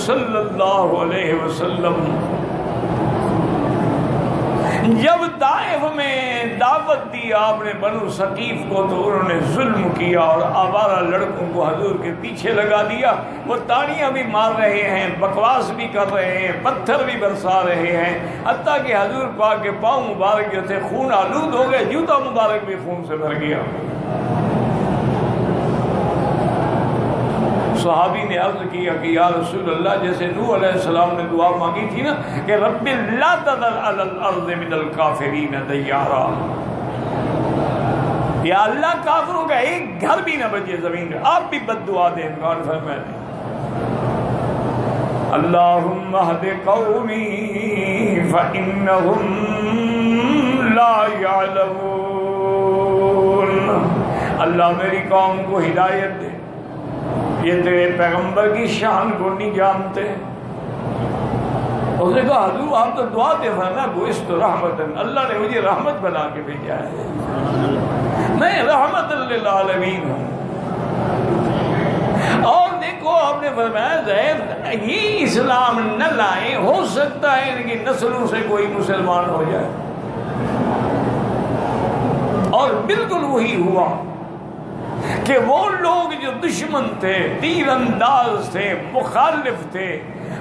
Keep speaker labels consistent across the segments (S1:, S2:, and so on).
S1: صلی اللہ علیہ وسلم جب طائف میں دعوت دی آپ نے بنو ثقیف کو تو انہوں نے ظلم کیا اور آوارہ لڑکوں کو حضور کے پیچھے لگا دیا. وہ تاڑیاں بھی مار رہے ہیں, بکواس بھی کر رہے ہیں, پتھر بھی برسا رہے ہیں, حتیٰ کہ حضور پاک کے پاؤں مبارک جو تھے خون آلود ہو گئے, جوتا مبارک بھی خون سے بھر گیا. صحابی نے عرض کیا کہ یا رسول اللہ, جیسے نوح علیہ السلام نے دعا مانگی تھی نا کہ رب لا تذر علی الارض من الکافرین دیارا, یا اللہ کافروں کا ایک گھر بھی نہ بچے زمین کا. آپ بھی بد دعا دیں. کون فرمائے اللہم اہد قومی فانہم لا یعلمون, اللہ میری قوم کو ہدایت دے, یہ تیرے پیغمبر کی شان کو نہیں جانتے. اس نے کہا حضور آپ تو دعا دے فرمایا بعثت رحمتاً, اللہ نے مجھے رحمت بنا کے بھیجا ہے, میں رحمت للعالمین ہوں. اور دیکھو آپ نے فرمایا زید یہ اسلام نہ لائیں, ہو سکتا ہے ان کی نسلوں سے کوئی مسلمان ہو جائے. اور بالکل وہی ہوا کہ وہ لوگ جو دشمن تھے, تیر انداز تھے, مخالف تھے,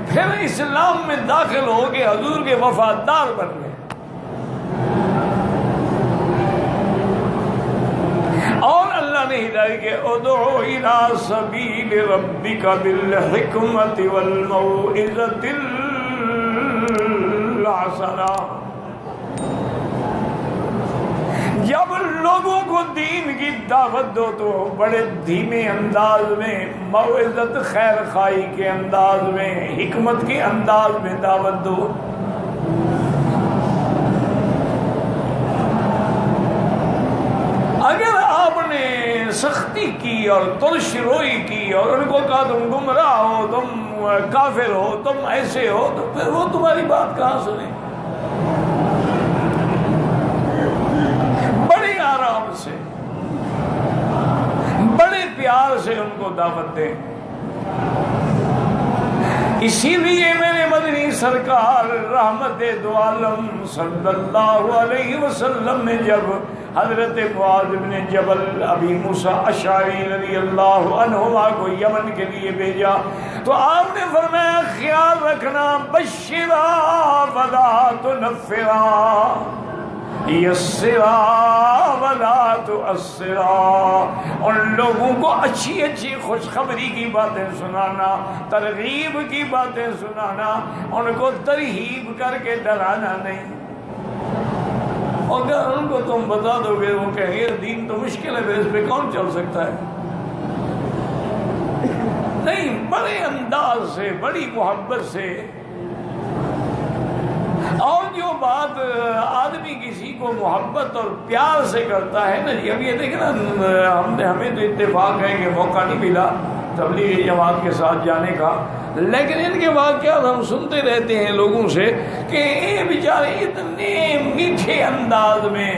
S1: پھر اسلام میں داخل ہو کے حضور کے وفادار بن گئے. اور اللہ نے ہدایت کے ادعو الی سبیل ربک بالحکمت والموعظۃ الحسنہ. جب لوگوں کو دین کی دعوت دو تو بڑے دھیمے انداز میں, موعظت خیر خواہی کے انداز میں, حکمت کے انداز میں دعوت دو. اگر آپ نے سختی کی اور ترش روئی کی اور ان کو کہا تم گمراہ ہو, تم کافر ہو, تم ایسے ہو, تو پھر وہ تمہاری بات کہاں سنیں. آرام سے, بڑے پیار سے ان کو دعوت دیں. اسی لیے میرے مدنی سرکار رحمت دو عالم صلی اللہ علیہ وسلم نے جب حضرت معاذ بن جبل ابی موسیٰ اشعری رضی اللہ عنہما کو یمن کے لیے بھیجا تو آپ نے فرمایا خیال رکھنا, بشرا ولا تنفرا, یسرا ولا تؤثرا. ان لوگوں کو اچھی اچھی خوشخبری کی باتیں سنانا, ترغیب کی باتیں سنانا, ان کو ترہیب کر کے ڈرانا نہیں. اگر ان کو تم بتا دو گے وہ کہیں گے دین تو مشکل ہے, پھر اس پہ کون چل سکتا ہے. نہیں, بڑے انداز سے, بڑی محبت سے. اور جو بات آدمی کسی کو محبت اور پیار سے کرتا ہے نا جی, اب یہ دیکھیں نا ہمیں تو اتفاق ہے کہ موقع نہیں ملا تبلیغی جماعت کے ساتھ جانے کا, لیکن ان کے واقعات ہم سنتے رہتے ہیں لوگوں سے کہ یہ بیچارے اتنے میٹھے انداز میں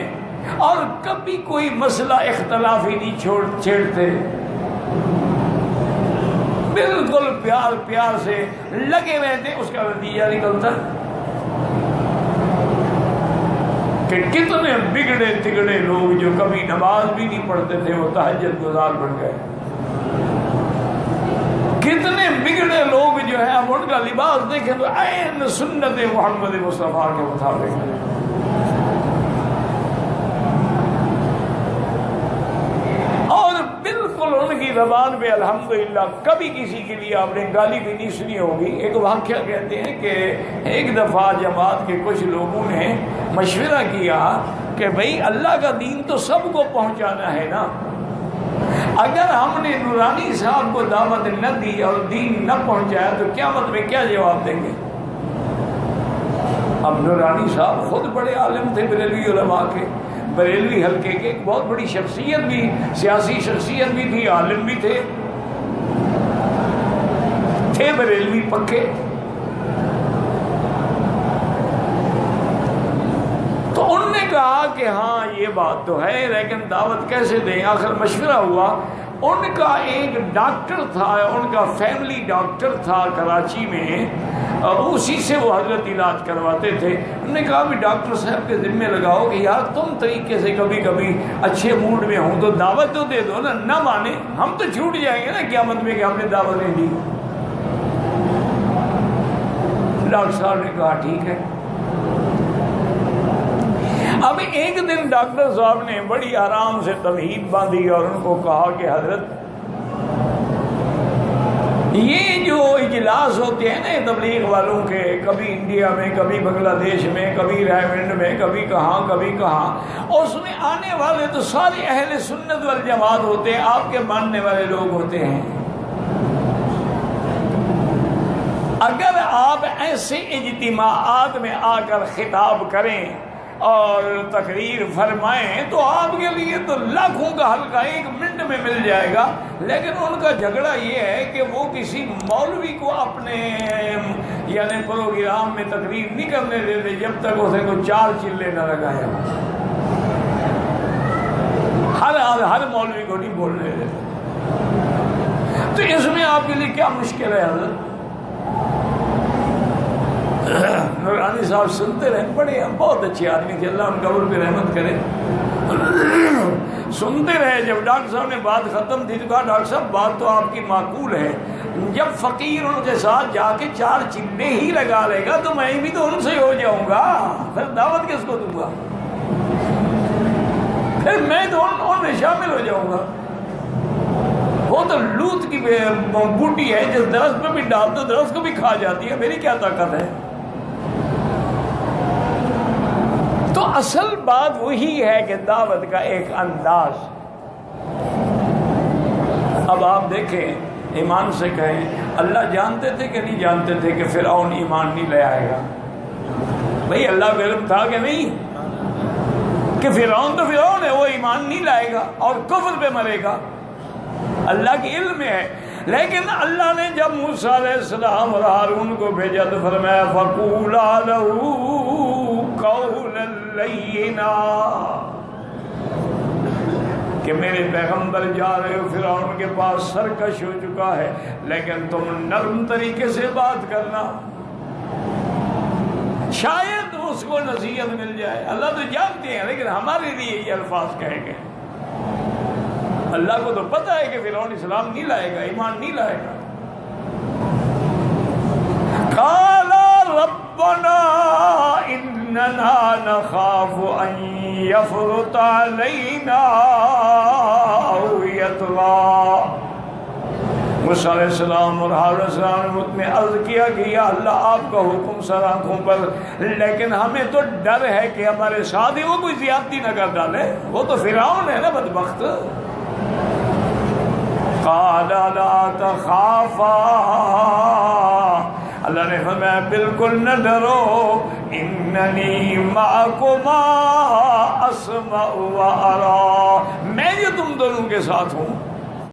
S1: اور کبھی کوئی مسئلہ اختلافی نہیں چھیڑتے, بالکل پیار سے لگے رہتے. اس کا نتیجہ نکلتا کہ کتنے بگڑے تگڑے لوگ جو کبھی نماز بھی نہیں پڑھتے تھے وہ تہجد گزار بن گئے. کتنے بگڑے لوگ جو ہیں اب ان کا لباس دیکھیں تو عین سنت محمد مصطفیٰ کے مطابق. اور بالکل ان کی زبان پہ الحمدللہ کبھی کسی کے لیے آپ نے گالی بھی نہیں سنی ہوگی. ایک واقعہ کہتے ہیں کہ ایک دفعہ جماعت کے کچھ لوگوں نے مشورہ کیا کہ بھئی اللہ کا دین تو سب کو پہنچانا ہے نا, اگر ہم نے نورانی صاحب کو دعوت نہ دی اور دین نہ پہنچایا تو قیامت میں کیا جواب دیں گے. اب نورانی صاحب خود بڑے عالم تھے, بریلوی علماء کے, بریلوی حلقے کے ایک بہت بڑی شخصیت بھی, سیاسی شخصیت بھی تھی, عالم بھی تھے بریلوی پکے. تو انہوں نے کہا کہ ہاں یہ بات تو ہے لیکن دعوت کیسے دیں. آخر مشورہ ہوا ان کا ایک ڈاکٹر تھا، ان کا فیملی ڈاکٹر تھا کراچی میں، اسی سے وہ حضرت علاج کرواتے تھے۔ انہوں نے کہا بھی ڈاکٹر صاحب کے ذمہ لگاؤ کہ یار تم طریقے سے کبھی کبھی اچھے موڈ میں ہوں تو دعوت تو دے دو نا، نہ مانے ہم تو چھوٹ جائیں گے نا قیامت میں کہ ہم نے دعوت نہیں دی۔ ڈاکٹر صاحب نے کہا ٹھیک ہے۔ اب ایک دن ڈاکٹر صاحب نے بڑی آرام سے توحید باندھی اور ان کو کہا کہ حضرت یہ جو اجلاس ہوتے ہیں نا تبلیغ والوں کے، کبھی انڈیا میں، کبھی بنگلہ دیش میں، کبھی رائمنڈ میں، کبھی کہاں، اس میں آنے والے تو سارے اہل سنت والجماعت ہوتے ہیں، آپ کے ماننے والے لوگ ہوتے ہیں۔ اگر آپ ایسے اجتماعات میں آ کر خطاب کریں اور تقریر فرمائیں تو آپ کے لیے تو لاکھوں کا حلقہ 1 منٹ میں مل جائے گا، لیکن ان کا جھگڑا یہ ہے کہ وہ کسی مولوی کو اپنے یعنی پروگرام میں تقریر نہیں کرنے دیتے جب تک اسے کوئی 4 چلے نہ لگائے۔ ہر مولوی کو نہیں بولنے دیتے۔ تو اس میں آپ کے لیے کیا مشکل ہے حضرت؟ نورانی صاحب سنتے رہے، بڑے بہت اچھے آدمی تھے، اللہ ان قبر پہ رحمت کرے۔ سنتے رہے، جب ڈاکٹر صاحب نے بات ختم تھی تو کہا ڈاکٹر صاحب بات تو آپ کی معقول ہے، جب فقیر ان کے ساتھ جا کے 4 چلے ہی لگا لے گا تو میں بھی تو ان سے ہو جاؤں گا، پھر دعوت کس کو دوں گا؟ پھر میں تو ان میں شامل ہو جاؤں گا۔ وہ تو لوت کی بوٹی ہے، جس درخت پہ بھی ڈال دو درخت کو بھی کھا جاتی ہے، میری کیا طاقت ہے؟ تو اصل بات وہی ہے کہ دعوت کا ایک انداز۔ اب آپ دیکھیں، ایمان سے کہیں اللہ جانتے تھے کہ نہیں جانتے تھے کہ فرعون ایمان نہیں لے آئے گا؟ بھئی اللہ کو علم تھا کہ نہیں کہ فرعون تو فرعون ہے، وہ ایمان نہیں لائے گا اور کفر پہ مرے گا؟ اللہ کی علم ہے، لیکن اللہ نے جب موسیٰ علیہ السلام اور ہارون کو بھیجا تو فرمایا فَقُولَا لَهُ قَوْلًا لَيِّنًا، کہ میرے پیغمبر جا رہے ہو فرعون کے پاس، سرکش ہو چکا ہے، لیکن تم نرم طریقے سے بات کرنا، شاید اس کو نصیحت مل جائے۔ اللہ تو جانتے ہیں، لیکن ہمارے لیے یہ الفاظ کہے گئے۔ اللہ کو تو پتہ ہے کہ فرعون اسلام نہیں لائے گا، ایمان نہیں لائے گا۔ قال ربنا اننا نخاف ان يفرط علينا او يطغى۔ موسیٰ علیہ السلام اور ہارون علیہ السلام نے عرض کیا کہ یا اللہ آپ کا حکم سر آنکھوں پر، لیکن ہمیں تو ڈر ہے کہ ہمارے ساتھ ہی وہ کوئی زیادتی نہ کر ڈالے، وہ تو فرعون ہے نا بدبخت۔ قال لا تخافا، اللہ نے فرمایا بالکل نہ ڈرو، اننی معکما اسمع و ارا، میں جو تم دونوں کے ساتھ ہوں،